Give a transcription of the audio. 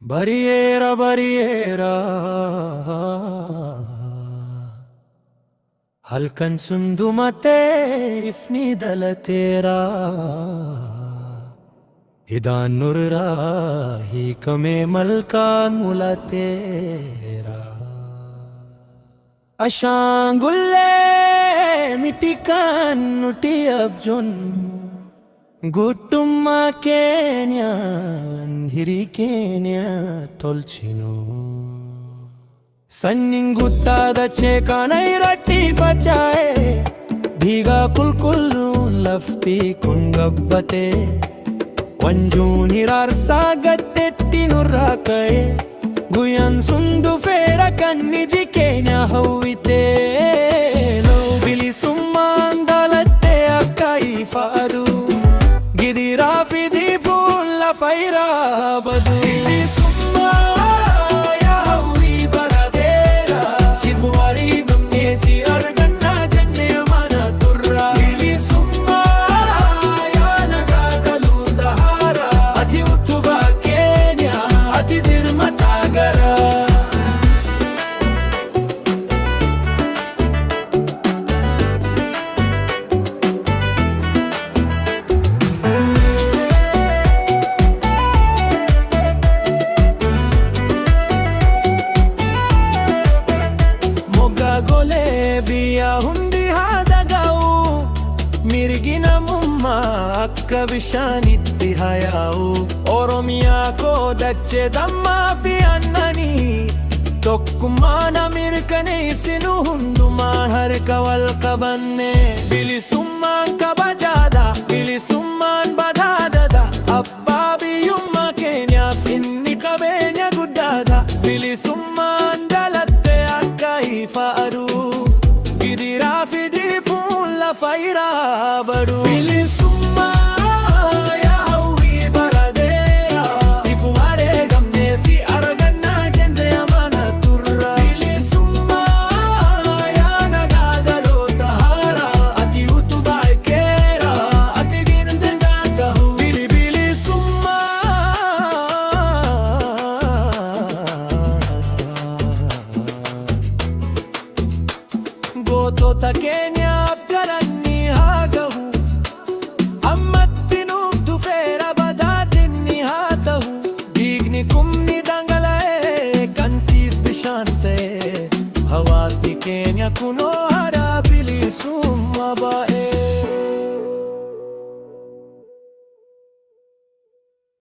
Barriera, barriera, halkan sundumate ifni dalatera, hidan nurra hi kame malkan mulatera, ashangulle mitikan nuti abjon. Guttumma keenyaan hirii keenya tolchinu sanyiin guddaa dachee kana irratti faca'e dhiiga qulqulluun lafti kun gabbate wanjuun hiraarsaa gaddeetti nurraa ka'e guyyaan sun dhufeera kan iji keenya hawwite bilisummaan dhalatte akka ifa aduu Faira badu bilisummaa yaa hawwii barateera sifuwari bamneesi arganna jennee mana turra bilisummaa yaa nagaa galuu tahaara ati utubaa keenya ati dirmataa gara. Hundi hada ga'u mirgina mumma akka bishaanitti haya'u Oromiyaa koo dachee dammaa fi aannanii tokkummaan mirkaneessinu hundumaan harka wal qabanne bilisummaan kabajaadha bilisummaan badhaadha abbaa biyyummaa keenyaaf inni qabeenya guddaadha bilisummaan dhalatte akka ifa aduu Faira badu bilisummaa